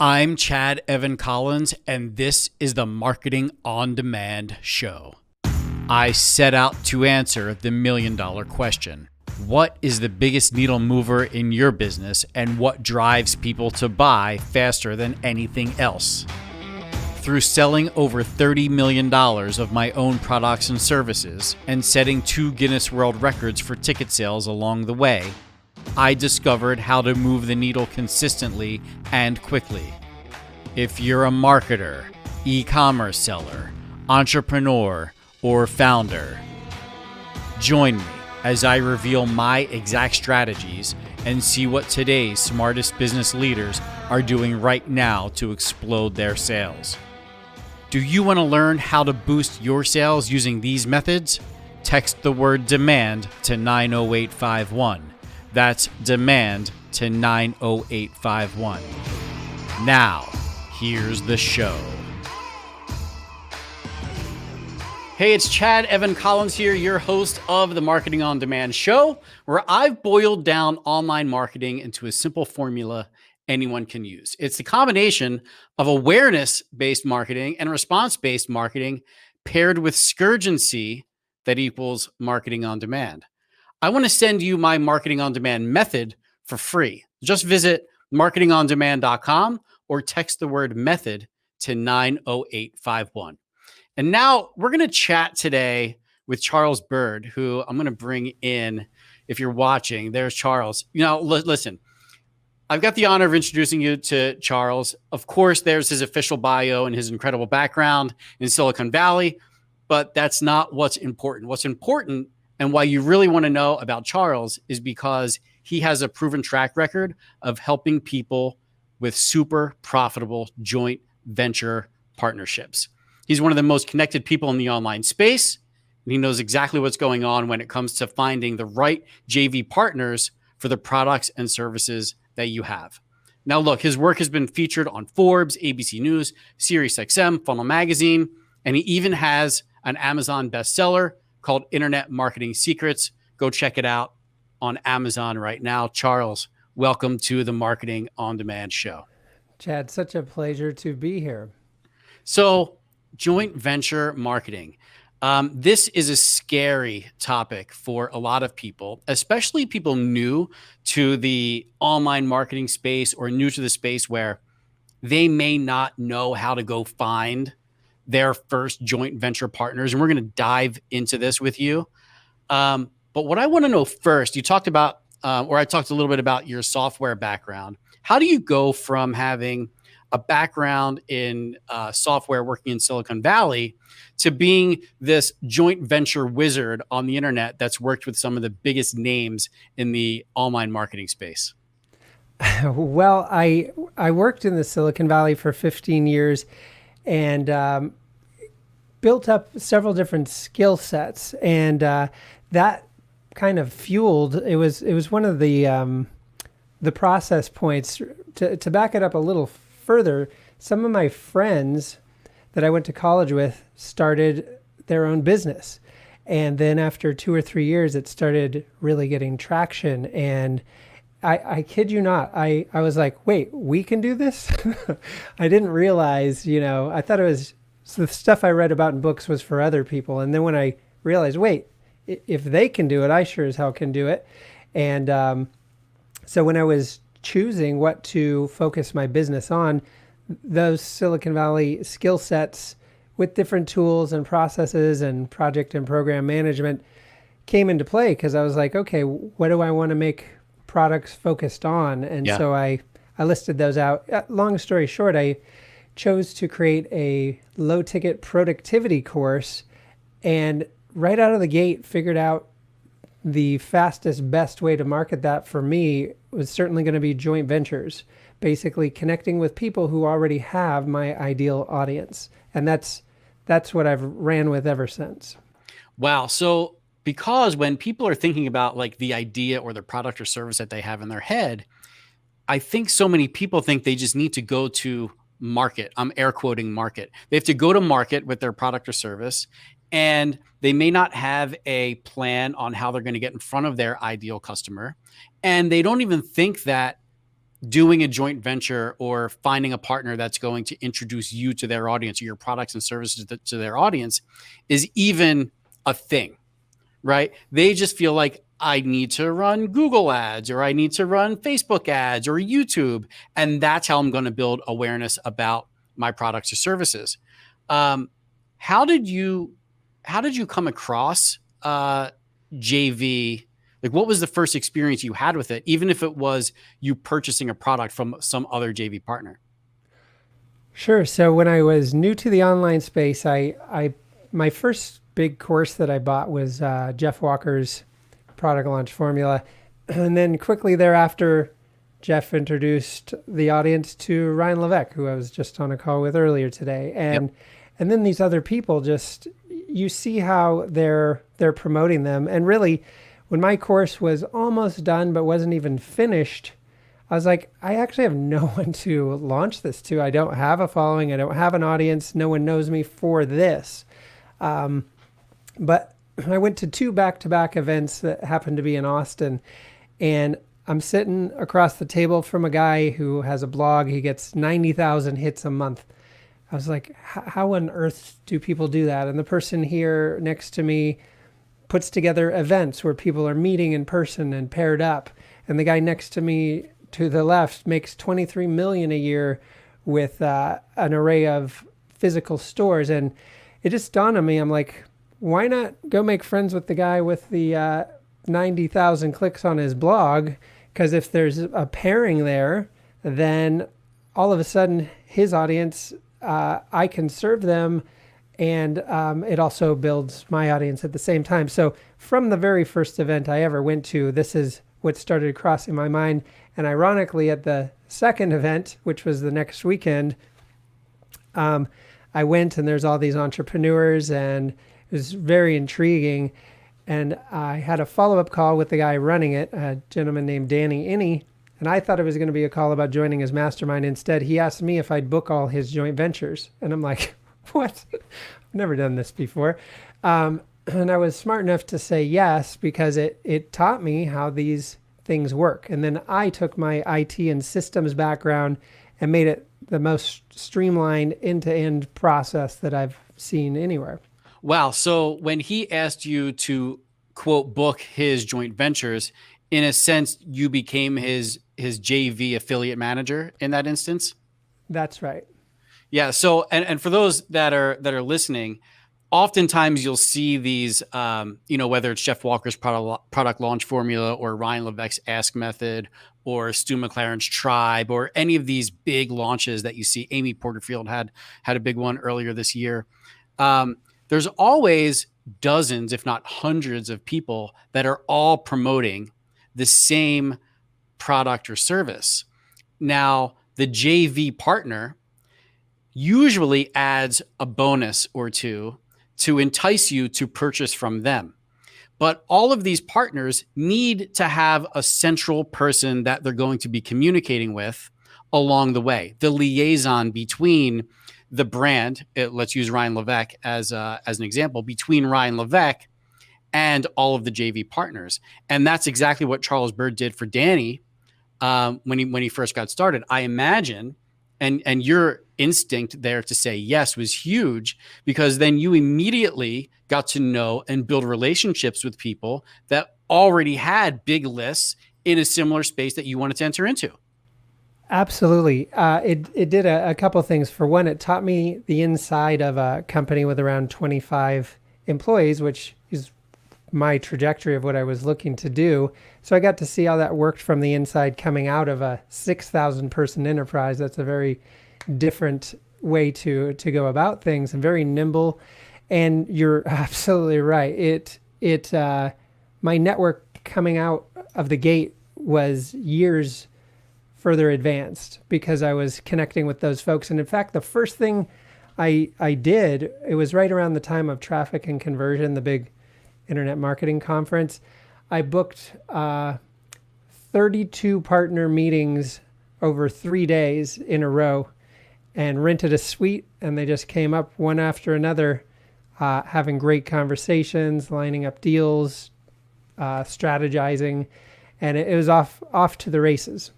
I'm Chad Evan Collins, and this is the Marketing on Demand show. I set out to answer the $1,000,000 question. What is the biggest needle mover in your business, and what drives people to buy faster than anything else? Through selling over $30 million of my own products and services and setting 2 Guinness World Records for ticket sales along the way, I discovered how to move the needle consistently and quickly. If you're a marketer, e-commerce seller, entrepreneur, or founder, join me as I reveal my exact strategies and see what today's smartest business leaders are doing right now to explode their sales. Do you want to learn how to boost your sales using these methods? Text the word DEMAND to 90851. That's DEMAND to 90851. Now, here's the show. Hey, it's Chad Evan Collins here, your host of the Marketing on Demand show, where I've boiled down online marketing into a simple formula anyone can use. It's the combination of awareness-based marketing and response-based marketing paired with Scourgency that equals marketing on demand. I want to send you my marketing on demand method for free. Just visit marketingondemand.com or text the word method to 90851. And now we're going to chat today with Charles Byrd, who I'm going to bring in. If you're watching, there's Charles. Listen, I've got the honor of introducing you to Charles. Of course, there's his official bio and his incredible background in Silicon Valley, but that's not what's important. What's important and why you really want to know about Charles is because he has a proven track record of helping people with super profitable joint venture partnerships. He's one of the most connected people in the online space, and he knows exactly what's going on when it comes to finding the right JV partners for the products and services that you have. Now, look, his work has been featured on Forbes, ABC News, Sirius XM, Funnel Magazine, and he even has an Amazon bestseller called Internet Marketing Secrets. Go check it out on Amazon right now. Charles, welcome to the Marketing on Demand show. Chad, such a pleasure to be here. So, joint venture marketing. This is a scary topic for a lot of people, especially people new to the online marketing space or new to the space where they may not know how to go find their first joint venture partners. And we're going to dive into this with you. But what I want to know first, you talked about, or I talked a little bit about your software background. How do you go from having a background in software working in Silicon Valley to being this joint venture wizard on the internet that's worked with some of the biggest names in the online marketing space? Well, I worked in the Silicon Valley for 15 years and built up several different skill sets, and that kind of fueled. It was one of the process points to back it up a little further. Some of my friends that I went to college with started their own business, and then after 2 or 3 years, it started really getting traction. And I kid you not, I was like, wait, we can do this? I didn't realize, I thought it was the stuff I read about in books was for other people. And then when I realized, wait, if they can do it, I sure as hell can do it. And so when I was choosing what to focus my business on, those Silicon Valley skill sets with different tools and processes and project and program management came into play, because I was like, okay, what do I want to make products focused on? And so I listed those out. Long story short, I chose to create a low ticket productivity course, and right out of the gate figured out the fastest, best way to market that for me was certainly going to be joint ventures, basically connecting with people who already have my ideal audience. And that's what I've ran with ever since. Wow. So because when people are thinking about like the idea or the product or service that they have in their head, I think so many people think they just need to go to market. I'm air quoting market. They have to go to market with their product or service, and they may not have a plan on how they're going to get in front of their ideal customer. And they don't even think that doing a joint venture or finding a partner that's going to introduce you to their audience or your products and services to their audience is even a thing, right? They just feel like I need to run Google ads or I need to run Facebook ads or YouTube. And that's how I'm going to build awareness about my products or services. Um, how did you come across JV? Like, what was the first experience you had with it, even if it was you purchasing a product from some other JV partner? Sure. So when I was new to the online space, my first big course that I bought was Jeff Walker's product launch formula, and then quickly thereafter, Jeff introduced the audience to Ryan Levesque, who I was just on a call with earlier today, Yep. and then these other people, just you see how they're promoting them, and really, when my course was almost done but wasn't even finished, I was like, I actually have no one to launch this to. I don't have a following. I don't have an audience. No one knows me for this. But I went to two back-to-back events that happened to be in Austin, and I'm sitting across the table from a guy who has a blog. He gets 90,000 hits a month. I was like, how on earth do people do that? And the person here next to me puts together events where people are meeting in person and paired up. And the guy next to me to the left makes 23 million a year with an array of physical stores. And it just dawned on me, I'm like, why not go make friends with the guy with the 90,000 clicks on his blog? Because if there's a pairing there, then all of a sudden his audience, I can serve them, and it also builds my audience at the same time. So from the very first event I ever went to, this is what started crossing my mind. And ironically, at the second event, which was the next weekend, I went, and there's all these entrepreneurs, and it was very intriguing. And I had a follow-up call with the guy running it, a gentleman named Danny Inney. And I thought it was going to be a call about joining his mastermind. Instead, he asked me if I'd book all his joint ventures. And I'm like, what? I've never done this before. And I was smart enough to say yes, because it taught me how these things work. And then I took my IT and systems background and made it the most streamlined end-to-end process that I've seen anywhere. Wow. So when he asked you to quote book his joint ventures, in a sense, you became his JV affiliate manager in that instance. That's right. Yeah. So and for those that are listening, oftentimes you'll see these, whether it's Jeff Walker's product launch formula or Ryan Levesque's Ask Method or Stu McLaren's Tribe or any of these big launches that you see. Amy Porterfield had a big one earlier this year. There's always dozens, if not hundreds of people that are all promoting the same product or service. Now, the JV partner usually adds a bonus or two to entice you to purchase from them. But all of these partners need to have a central person that they're going to be communicating with along the way, the liaison between the brand. Let's use Ryan Levesque as an example, between Ryan Levesque and all of the JV partners. And that's exactly what Charles Byrd did for Danny when he first got started. I imagine, and your instinct there to say yes was huge, because then you immediately got to know and build relationships with people that already had big lists in a similar space that you wanted to enter into. Absolutely. It did a couple of things. For one, it taught me the inside of a company with around 25 employees, which is my trajectory of what I was looking to do. So I got to see how that worked from the inside, coming out of a 6,000 person enterprise. That's a very different way to go about things, and very nimble. And you're absolutely right. My network coming out of the gate was years further advanced because I was connecting with those folks. And in fact, the first thing I did, it was right around the time of Traffic and Conversion, the big internet marketing conference. I booked 32 partner meetings over 3 days in a row and rented a suite, and they just came up one after another, having great conversations, lining up deals, strategizing, and it was off to the races.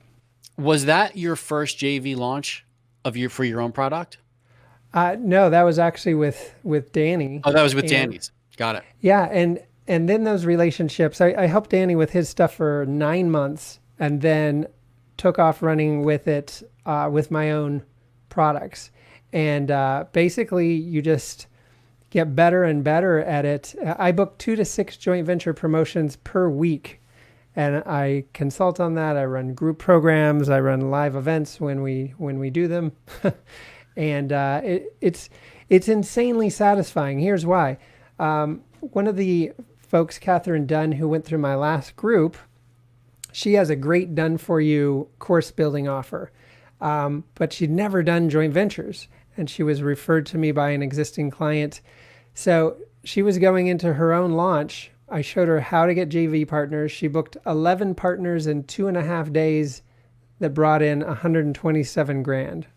Was that your first JV launch for your own product? No, that was actually with Danny. Oh, that was with And Danny's. Got it. yeah, and then those relationships, I helped Danny with his stuff for 9 months, and then took off running with it with my own products. And basically, you just get better and better at it. I book 2 to 6 joint venture promotions per week, and I consult on that. I run group programs. I run live events when we do them, and it's insanely satisfying. Here's why. One of the folks, Catherine Dunn, who went through my last group, she has a great done for you course building offer, but she'd never done joint ventures, and she was referred to me by an existing client. So she was going into her own launch. I showed her how to get JV partners. She booked 11 partners in 2.5 days that brought in 127 grand.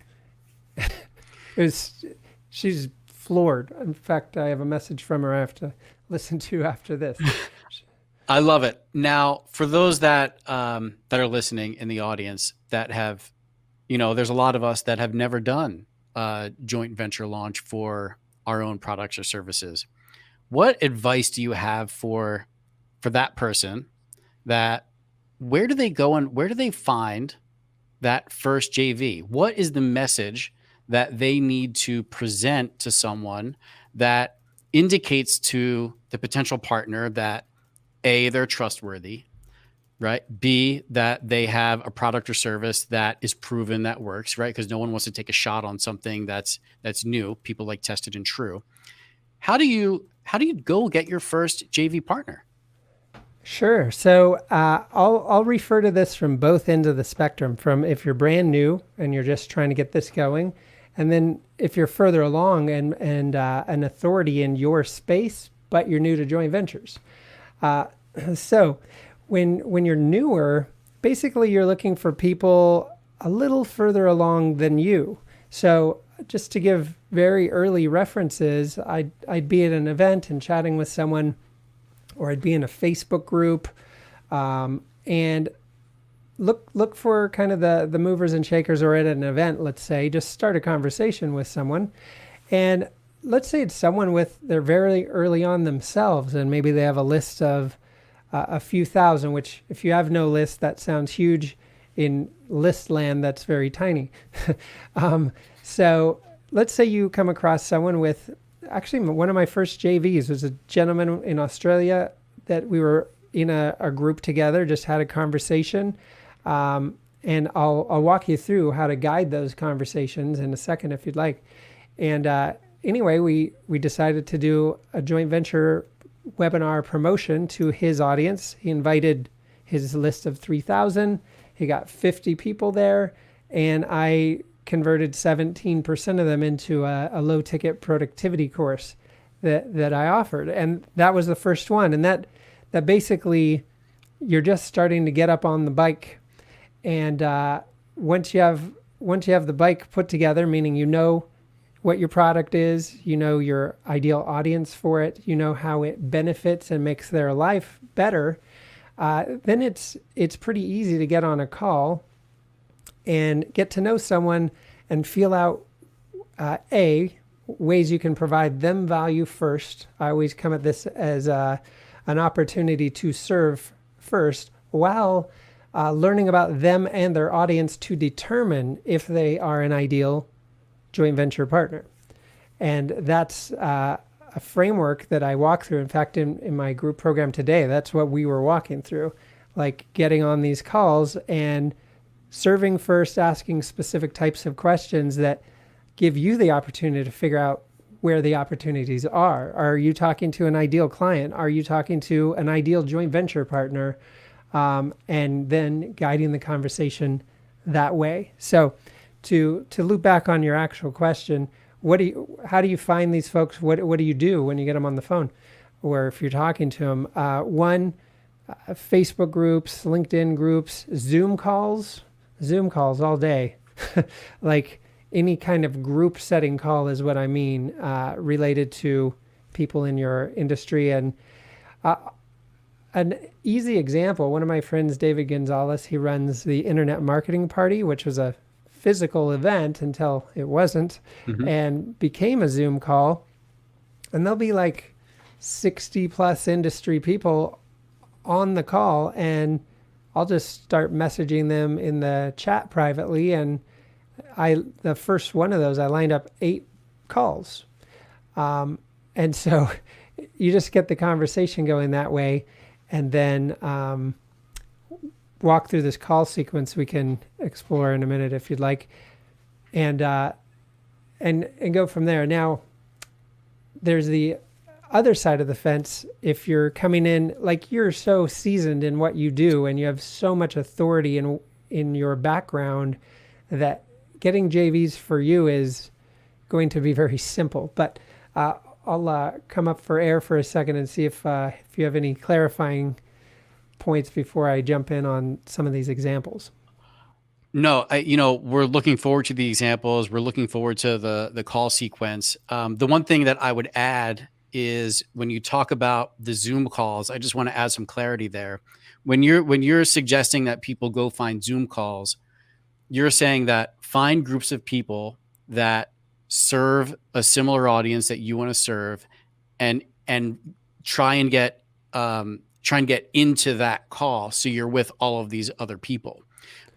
She's floored. In fact, I have a message from her I have to listen to after this. I love it. Now, for those that are listening in the audience that have, there's a lot of us that have never done a joint venture launch for our own products or services. What advice do you have for that person? That where do they go and where do they find that first JV? What is the message that they need to present to someone that indicates to the potential partner that A, they're trustworthy, right? B, that they have a product or service that is proven that works, right? Because no one wants to take a shot on something that's new. People like tested and true. How do you go get your first JV partner? Sure. So I'll refer to this from both ends of the spectrum. From if you're brand new and you're just trying to get this going, and then if you're further along and an authority in your space, but you're new to joint ventures. So when you're newer, basically you're looking for people a little further along than you. So just to give very early references, I'd be at an event and chatting with someone, or I'd be in a Facebook group, and look for kind of the movers and shakers, or at an event, let's say, just start a conversation with someone. And let's say it's someone they're very early on themselves, and maybe they have a list of a few thousand, which if you have no list, that sounds huge. In list land, that's very tiny. So let's say you come across someone with, actually one of my first JVs was a gentleman in Australia that we were in a group together, just had a conversation. And I'll walk you through how to guide those conversations in a second if you'd like. And anyway, we decided to do a joint venture webinar promotion to his audience. He invited his list of 3,000. He got 50 people there, and I converted 17% of them into a low ticket productivity course that I offered. And that was the first one. And that basically, you're just starting to get up on the bike. And once you have the bike put together, meaning you know what your product is, you know your ideal audience for it, you know how it benefits and makes their life better, then it's pretty easy to get on a call and get to know someone and feel out ways you can provide them value first. I always come at this as an opportunity to serve first, while learning about them and their audience to determine if they are an ideal joint venture partner. And that's a framework that I walk through. In fact, in my group program today, that's what we were walking through, like getting on these calls and serving first, asking specific types of questions that give you the opportunity to figure out where the opportunities are. Are you talking to an ideal client? Are you talking to an ideal joint venture partner? And then guiding the conversation that way. So to loop back on your actual question, how do you find these folks? What do you do when you get them on the phone, or if you're talking to them? Facebook groups, LinkedIn groups, Zoom calls all day. Like any kind of group setting call is what I mean, related to people in your industry. And an easy example, one of my friends, David Gonzalez, he runs the Internet Marketing Party, which was a physical event until it wasn't, and became a Zoom call. And there'll be like 60 plus industry people on the call, and I'll just start messaging them in the chat privately. And the first one of those, I lined up 8 calls. And so you just get the conversation going that way, and then walk through this call sequence we can explore in a minute if you'd like, and go from there. Now, there's the other side of the fence. If you're coming in, like, you're so seasoned in what you do and you have so much authority in your background that getting JVs for you is going to be very simple. But I'll come up for air for a second and see if you have any clarifying points before I jump in on some of these examples. No, we're looking forward to the examples. We're looking forward to the call sequence. The one thing that I would add is when you talk about the Zoom calls, I just want to add some clarity there. When you're suggesting that people go find Zoom calls, you're saying that find groups of people that serve a similar audience that you want to serve, and try and get into that call, so you're with all of these other people.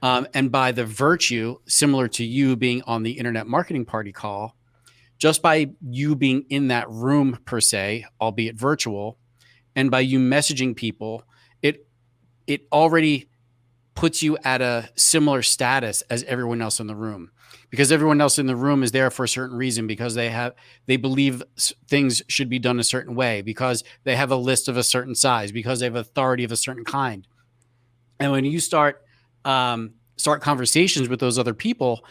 And by the virtue, similar to you being on the Internet Marketing Party call, just by you being in that room per se, albeit virtual, and by you messaging people, it already puts you at a similar status as everyone else in the room, because everyone else in the room is there for a certain reason, because they believe things should be done a certain way, because they have a list of a certain size, because they have authority of a certain kind. And when you start conversations with those other people,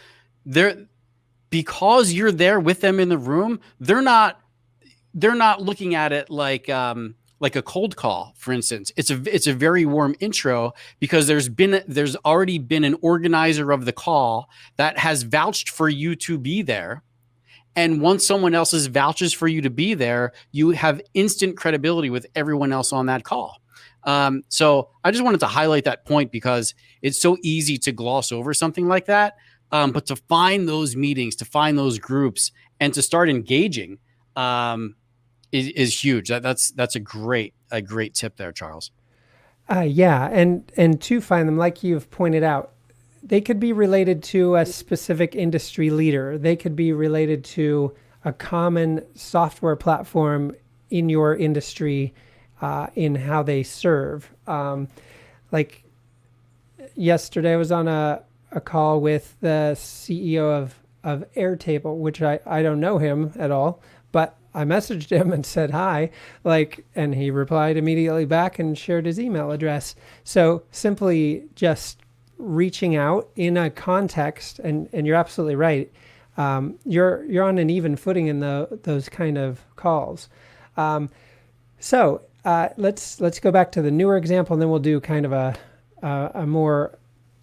because you're there with them in the room, they're not looking at it like a cold call, for instance. It's a very warm intro, because there's already been an organizer of the call that has vouched for you to be there. And once someone else vouches for you to be there, you have instant credibility with everyone else on that call. So I just wanted to highlight that point, because it's so easy to gloss over something like that. But to find those meetings, to find those groups, and to start engaging, is huge. That's a great tip there, Charles. Yeah, and to find them, like you've pointed out, they could be related to a specific industry leader. They could be related to a common software platform in your industry, in how they serve. Like yesterday, I was on a call with the CEO of Airtable, which I don't know him at all, but I messaged him and said hi, and he replied immediately back and shared his email address. So simply just reaching out in a context, and you're absolutely right. You're on an even footing in those kind of calls. So let's go back to the newer example, and then we'll do kind of a more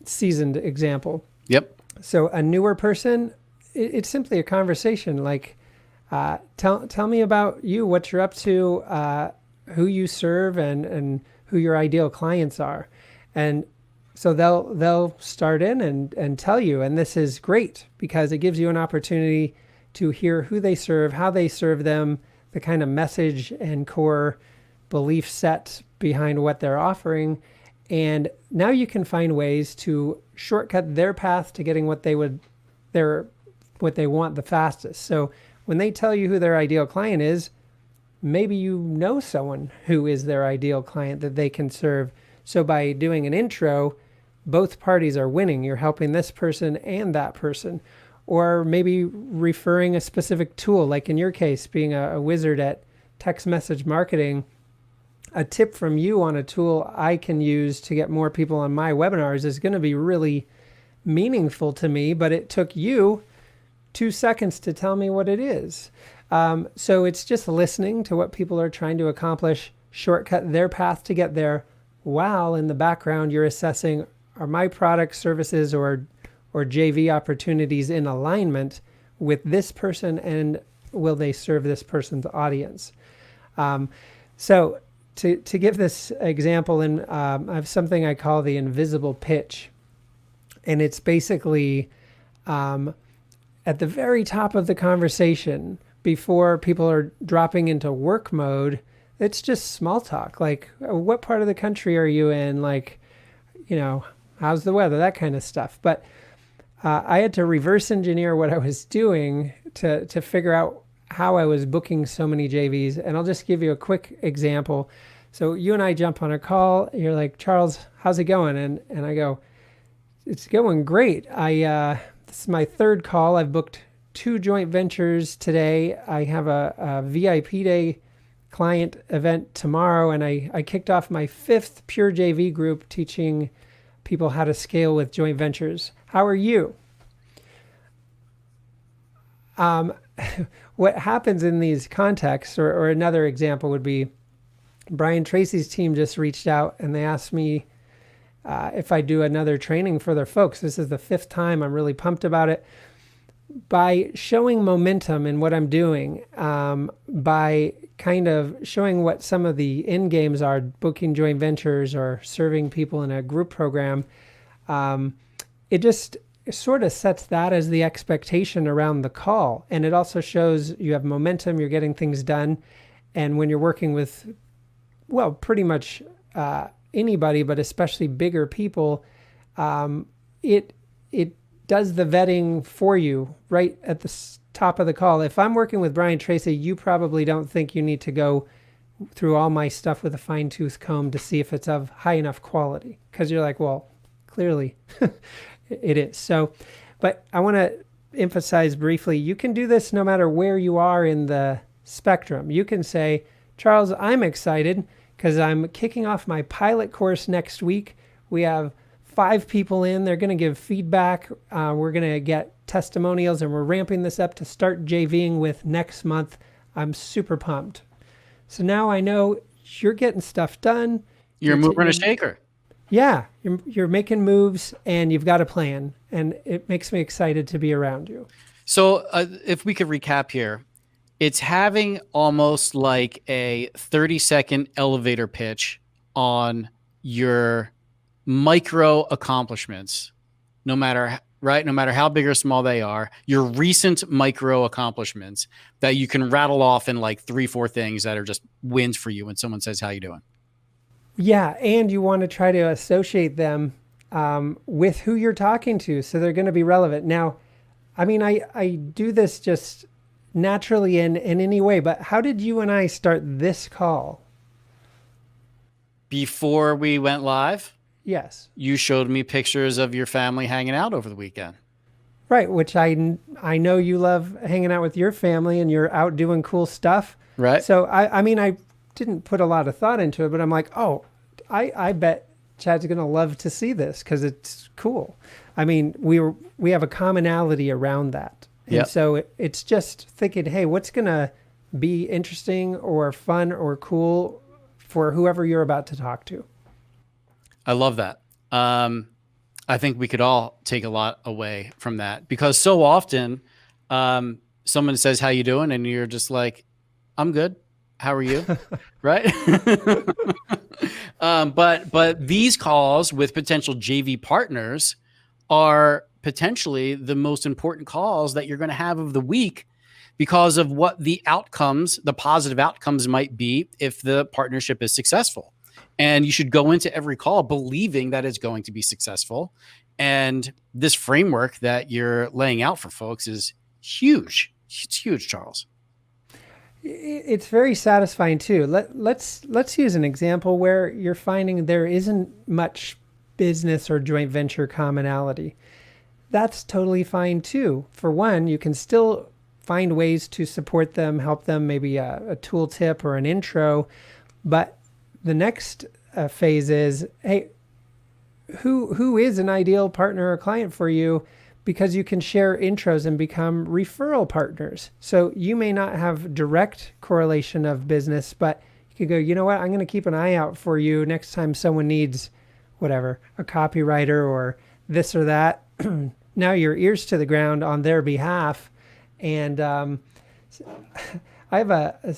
seasoned example. Yep. So a newer person, it's simply a conversation like, tell me about you, what you're up to, who you serve, and who your ideal clients are. And so they'll start in and tell you, and this is great because it gives you an opportunity to hear who they serve, how they serve them, the kind of message and core belief set behind what they're offering. And now you can find ways to shortcut their path to getting what they want the fastest. So when they tell you who their ideal client is, maybe you know someone who is their ideal client that they can serve. So by doing an intro, both parties are winning. You're helping this person and that person. Or maybe referring a specific tool, like in your case, being a wizard at text message marketing, a tip from you on a tool I can use to get more people on my webinars is going to be really meaningful to me, but it took you 2 seconds to tell me what it is. So it's just listening to what people are trying to accomplish, shortcut their path to get there, while in the background you're assessing, are my products, services, or JV opportunities in alignment with this person, and will they serve this person's audience? So to give this example, and I have something I call the invisible pitch. And it's basically at the very top of the conversation, before people are dropping into work mode, it's just small talk. Like, what part of the country are you in? Like, how's the weather? That kind of stuff. But I had to reverse engineer what I was doing to figure out how I was booking so many JVs. And I'll just give you a quick example. So you and I jump on a call. You're like, Charles, how's it going? And I go, it's going great. This is my third call. I've booked 2 joint ventures today. I have a VIP day client event tomorrow, and I kicked off my 5th pure JV group teaching people how to scale with joint ventures. How are you? What happens in these contexts, or another example would be Brian Tracy's team just reached out and they asked me if I do another training for their folks. This is the 5th time. I'm really pumped about it. By showing momentum in what I'm doing, by kind of showing what some of the end games are, booking joint ventures or serving people in a group program, it just sort of sets that as the expectation around the call. And it also shows you have momentum, you're getting things done. And when you're working with, well, pretty much anybody, but especially bigger people, it does the vetting for you right at the top of the call. If I'm working with Brian Tracy, you probably don't think you need to go through all my stuff with a fine-tooth comb to see if it's of high enough quality, because you're like, well, clearly it is. So, but I want to emphasize briefly, you can do this no matter where you are in the spectrum. You can say, Charles, I'm excited because I'm kicking off my pilot course next week. We have 5 people in. They're going to give feedback. We're going to get testimonials, and we're ramping this up to start JVing with next month. I'm super pumped. So now I know you're getting stuff done. You're a mover and a shaker. Yeah, you're making moves, and you've got a plan, and it makes me excited to be around you. So if we could recap here, it's having almost like a 30-second elevator pitch on your micro accomplishments, no matter how big or small they are, your recent micro accomplishments that you can rattle off in like 3-4 things that are just wins for you when someone says, how you doing? Yeah. And you want to try to associate them with who you're talking to, so they're going to be relevant. Now, I mean, I do this just naturally in any way, but how did you and I start this call? Before we went live? Yes. You showed me pictures of your family hanging out over the weekend. Right, which I know you love hanging out with your family, and you're out doing cool stuff. Right. So I mean, I didn't put a lot of thought into it, but I'm like, oh, I bet Chad's going to love to see this because it's cool. I mean, we have a commonality around that. And yep. So it's just thinking, hey, what's going to be interesting or fun or cool for whoever you're about to talk to? I love that. I think we could all take a lot away from that, because so often someone says, how you doing? And you're just like, I'm good. How are you? Right. But these calls with potential JV partners are potentially the most important calls that you're going to have of the week, because of what the outcomes, the positive outcomes might be if the partnership is successful. And you should go into every call believing that it's going to be successful. And this framework that you're laying out for folks is huge. It's huge, Charles. It's very satisfying too. Let's use an example where you're finding there isn't much business or joint venture commonality. That's totally fine too. For one, you can still find ways to support them, help them, maybe a tool tip or an intro. But the next phase is, hey, who is an ideal partner or client for you? Because you can share intros and become referral partners. So you may not have direct correlation of business, but you could go, you know what, I'm going to keep an eye out for you next time someone needs whatever, a copywriter or this or that. Now your ears to the ground on their behalf. And I have a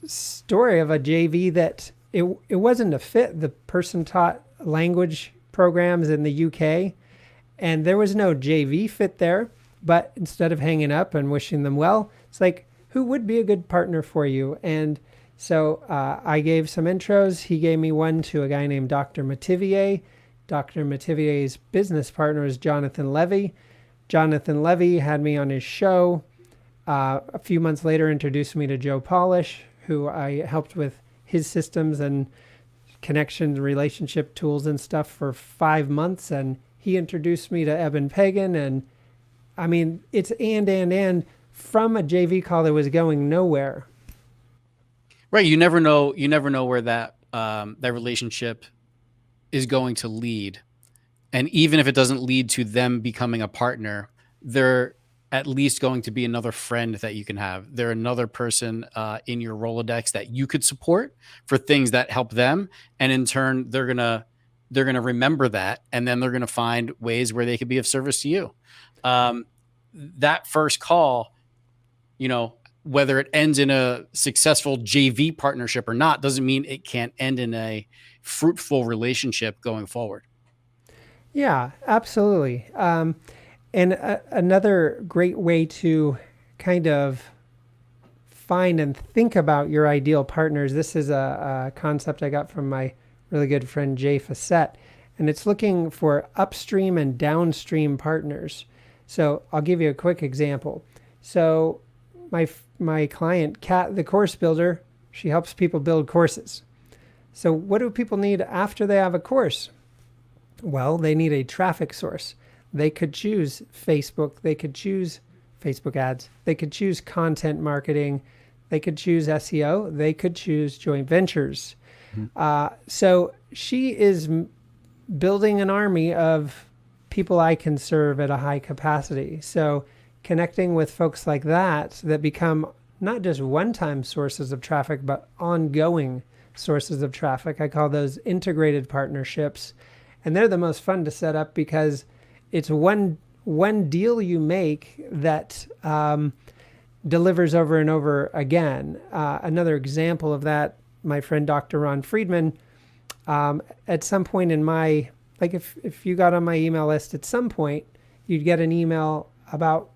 story of a JV that it wasn't a fit. The person taught language programs in the UK, and there was no JV fit there. But instead of hanging up and wishing them well, it's like, who would be a good partner for you? And so I gave some intros. He gave me one to a guy named Dr. Mativier. Dr. Mativier's business partner is Jonathan Levy. Jonathan Levy had me on his show. A few months later, introduced me to Joe Polish, who I helped with his systems and connections, relationship tools and stuff for 5 months. And he introduced me to Eben Pagan. And I mean, it's and from a JV call that was going nowhere. Right. You never know where that relationship is going to lead. And even if it doesn't lead to them becoming a partner, they're at least going to be another friend that you can have. They're another person in your Rolodex that you could support for things that help them. And in turn, they're gonna remember that, and then they're gonna find ways where they could be of service to you. That first call, whether it ends in a successful JV partnership or not, doesn't mean it can't end in a fruitful relationship going forward. Yeah, absolutely. And another great way to kind of find and think about your ideal partners, this is a concept I got from my really good friend Jay Fassett, and it's looking for upstream and downstream partners. So I'll give you a quick example. So my client, Kat, the course builder, she helps people build courses. So what do people need after they have a course? Well, they need a traffic source. They could choose Facebook. They could choose Facebook ads. They could choose content marketing. They could choose SEO. They could choose joint ventures. Mm-hmm. So she is building an army of people I can serve at a high capacity. So connecting with folks like that become not just one-time sources of traffic, but ongoing sources of traffic. I call those integrated partnerships. And they're the most fun to set up because it's one deal you make that delivers over and over again. Another example of that, my friend Dr. Ron Friedman, at some point in my, like if you got on my email list at some point, you'd get an email about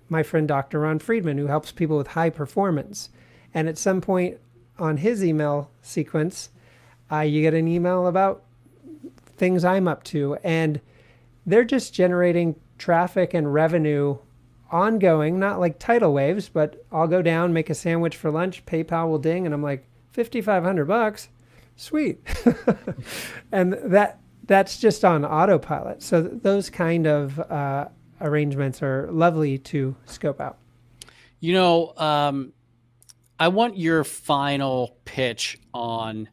my friend Dr. Ron Friedman, who helps people with high performance. And at some point on his email sequence, you get an email about things I'm up to, and they're just generating traffic and revenue ongoing, not like tidal waves, but I'll go down, make a sandwich for lunch, PayPal will ding, and I'm like, $5,500, sweet. And that's just on autopilot. So those kind of arrangements are lovely to scope out. I want your final pitch on,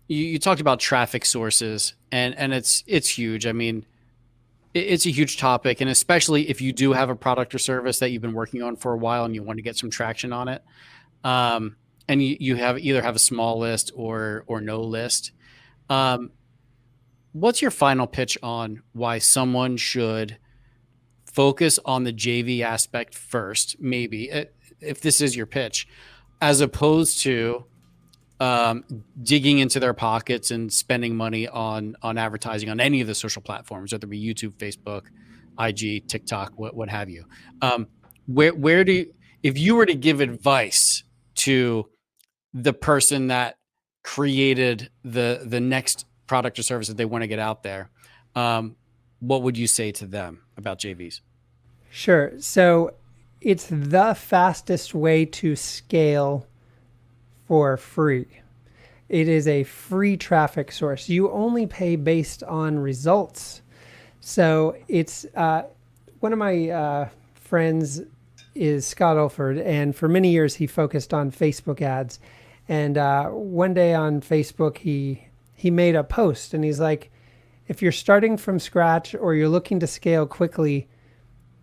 you talked about traffic sources, and it's huge. I mean, it's a huge topic, and especially if you do have a product or service that you've been working on for a while and you want to get some traction on it, and you either have a small list or no list. What's your final pitch on why someone should focus on the JV aspect first, maybe, if this is your pitch, as opposed to digging into their pockets and spending money on advertising on any of the social platforms, whether it be YouTube, Facebook, IG, TikTok, what have you. If you were to give advice to the person that created the next product or service that they want to get out there, what would you say to them about JVs? Sure. So it's the fastest way to scale for free. It is a free traffic source. You only pay based on results. So it's one of my friends is Scott Olford, and for many years he focused on Facebook ads. And one day on Facebook, he made a post, and he's like, if you're starting from scratch or you're looking to scale quickly,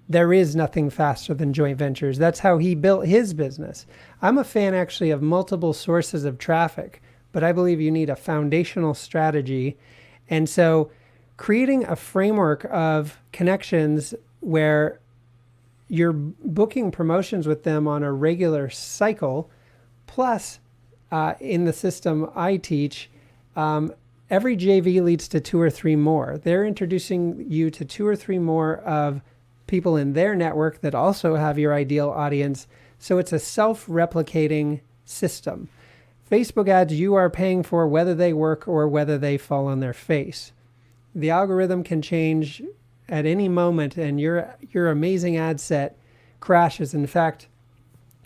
there is nothing faster than joint ventures. That's how he built his business. I'm a fan actually of multiple sources of traffic, but I believe you need a foundational strategy. And so creating a framework of connections where you're booking promotions with them on a regular cycle, plus in the system I teach, every JV leads to 2 or 3 more. They're introducing you to 2 or 3 more of people in their network that also have your ideal audience. So it's a self-replicating system. Facebook ads you are paying for whether they work or whether they fall on their face. The algorithm can change at any moment and your amazing ad set crashes. In fact,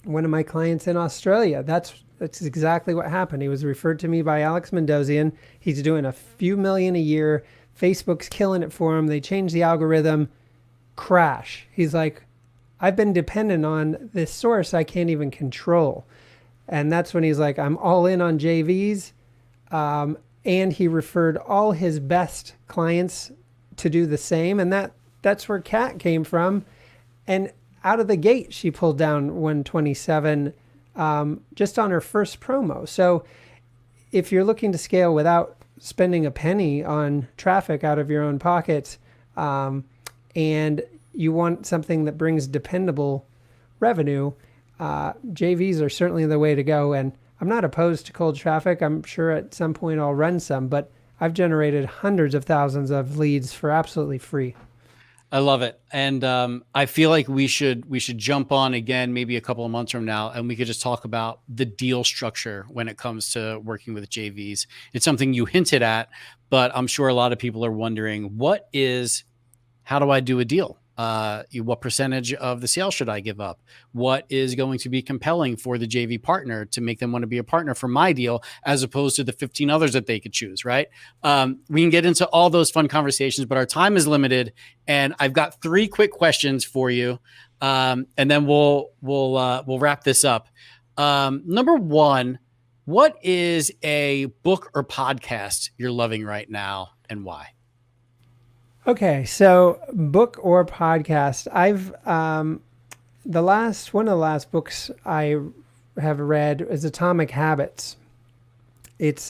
one of my clients in Australia, that's exactly what happened. He was referred to me by Alex Mendosian. He's doing a few million a year. Facebook's killing it for him. They changed the algorithm. Crash. He's like, I've been dependent on this source I can't even control. And that's when he's like, I'm all in on JVs. And he referred all his best clients to do the same. And that's where Kat came from. And out of the gate, she pulled down 127 just on her first promo. So if you're looking to scale without spending a penny on traffic out of your own pocket, and you want something that brings dependable revenue, JVs are certainly the way to go. And I'm not opposed to cold traffic. I'm sure at some point I'll run some, but I've generated hundreds of thousands of leads for absolutely free. I love it. And I feel like we should jump on again, maybe a couple of months from now, and we could just talk about the deal structure when it comes to working with JVs. It's something you hinted at, but I'm sure a lot of people are wondering, how do I do a deal? What percentage of the sale should I give up? What is going to be compelling for the JV partner to make them want to be a partner for my deal, as opposed to the 15 others that they could choose, right? We can get into all those fun conversations, but our time is limited, and I've got 3 quick questions for you, and then we'll wrap this up. Number 1, what is a book or podcast you're loving right now, and why? Okay, so book or podcast. I've one of the last books I have read is Atomic Habits. It's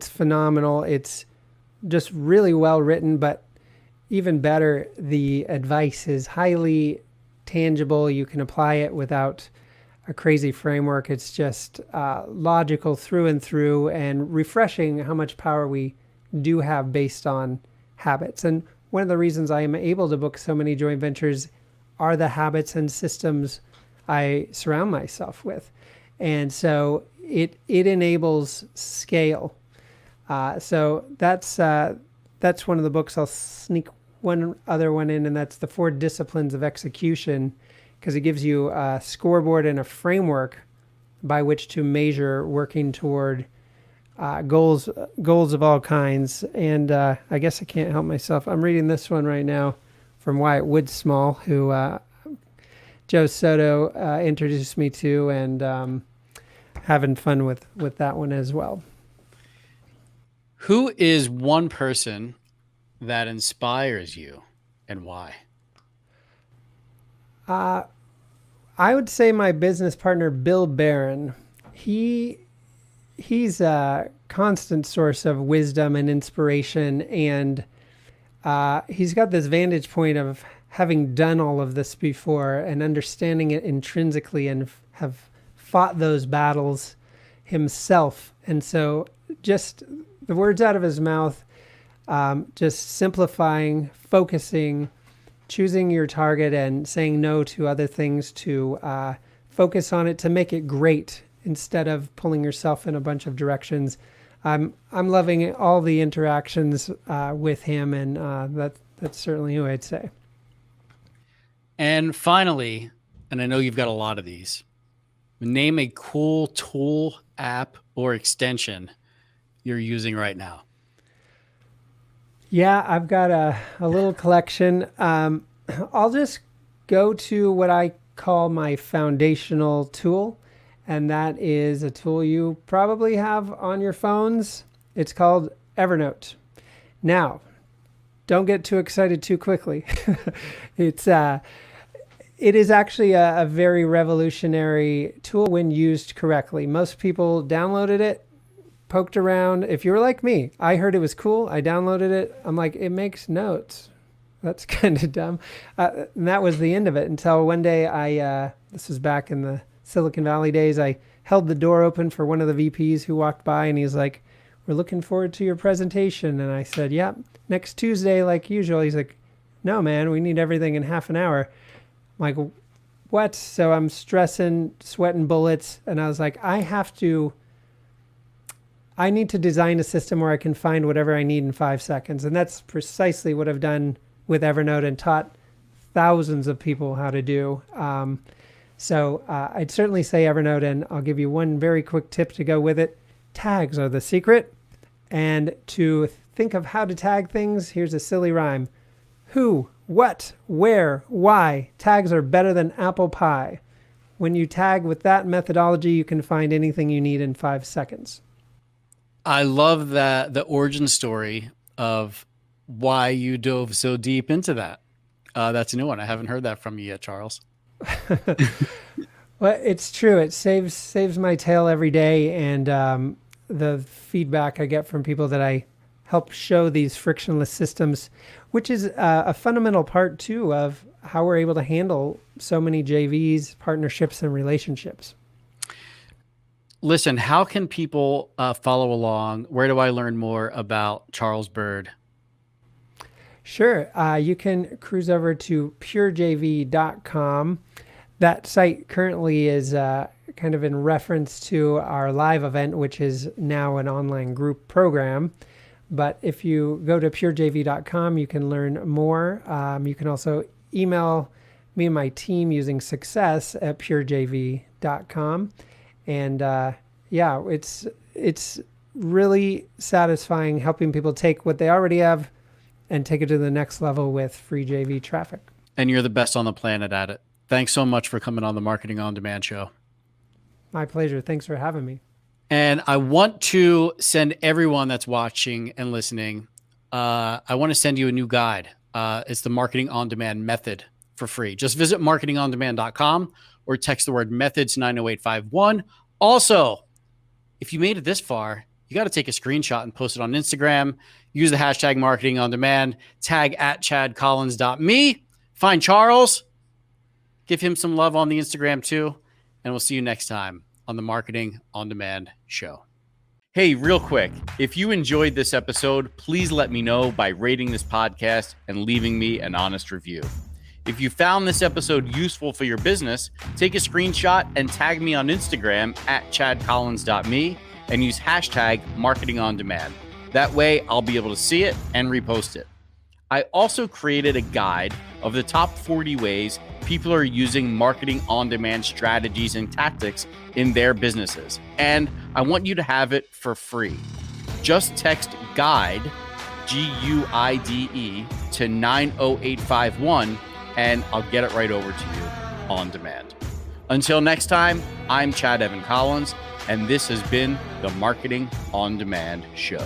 phenomenal. It's just really well written, but even better, the advice is highly tangible. You can apply it without a crazy framework. It's just logical through and through, and refreshing how much power we do have based on habits. And one of the reasons I am able to book so many joint ventures are the habits and systems I surround myself with. And so it enables scale. So that's one of the books. I'll sneak one other one in, and that's The 4 Disciplines of Execution, because it gives you a scoreboard and a framework by which to measure working toward goals of all kinds. And I guess I can't help myself. I'm reading this one right now from Wyatt Woodsmall, who Joe Soto introduced me to, and having fun with that one as well. Who is one person that inspires you, and why? I would say my business partner, Bill Barron. He's a constant source of wisdom and inspiration, and he's got this vantage point of having done all of this before and understanding it intrinsically, and have fought those battles himself. And so just the words out of his mouth, just simplifying, focusing, choosing your target, and saying no to other things to focus on it to make it great, instead of pulling yourself in a bunch of directions. I'm loving all the interactions with him, and that's certainly who I'd say. And finally, and I know you've got a lot of these, name a cool tool, app, or extension you're using right now. Yeah, I've got a little collection. I'll just go to what I call my foundational tool. And that is a tool you probably have on your phones. It's called Evernote. Now, don't get too excited too quickly. It is actually a very revolutionary tool when used correctly. Most people downloaded it, poked around. If you were like me, I heard it was cool. I downloaded it. I'm like, it makes notes. That's kind of dumb. And that was the end of it until one day this was back in the Silicon Valley days, I held the door open for one of the VPs who walked by, and he's like, "We're looking forward to your presentation." And I said, "Yeah, next Tuesday like usual." He's like, "No, man, we need everything in half an hour." I'm like, "What?" So I'm stressing, sweating bullets, and I was like, I need to design a system where I can find whatever I need in 5 seconds. And that's precisely what I've done with Evernote and taught thousands of people how to do. So I'd certainly say Evernote, and I'll give you one very quick tip to go with it. Tags are the secret. And to think of how to tag things, here's a silly rhyme. Who, what, where, why. Tags are better than apple pie. When you tag with that methodology, you can find anything you need in 5 seconds. I love that, the origin story of why you dove so deep into that. That's a new one. I haven't heard that from you yet, Charles. Well, it's true. It saves my tail every day, and the feedback I get from people that I help show these frictionless systems, which is a fundamental part too of how we're able to handle so many JVs, partnerships, and relationships. Listen, how can people follow along? Where do I learn more about Charles Byrd? Sure. You can cruise over to purejv.com. That site currently is kind of in reference to our live event, which is now an online group program. But if you go to purejv.com, you can learn more. You can also email me and my team using success@purejv.com. And yeah, it's really satisfying helping people take what they already have and take it to the next level with free JV traffic. And you're the best on the planet at it. Thanks so much for coming on the Marketing on Demand show. My pleasure. Thanks for having me. And I want to send everyone that's watching and listening, I want to send you a new guide. It's the Marketing on Demand method for free. Just visit marketingondemand.com or text the word methods to 90851. Also, if you made it this far, you got to take a screenshot and post it on Instagram. Use the hashtag Marketing on Demand. Tag @ChadCollins.me. Find Charles. Give him some love on the Instagram too. And we'll see you next time on the Marketing on Demand show. Hey, real quick, if you enjoyed this episode, please let me know by rating this podcast and leaving me an honest review. If you found this episode useful for your business, take a screenshot and tag me on Instagram @ChadCollins.me and use hashtag Marketing on Demand. That way I'll be able to see it and repost it. I also created a guide of the top 40 ways people are using marketing on demand strategies and tactics in their businesses. And I want you to have it for free. Just text GUIDE, GUIDE, to 90851 and I'll get it right over to you on demand. Until next time, I'm Chad Evan Collins, and this has been the Marketing on Demand show.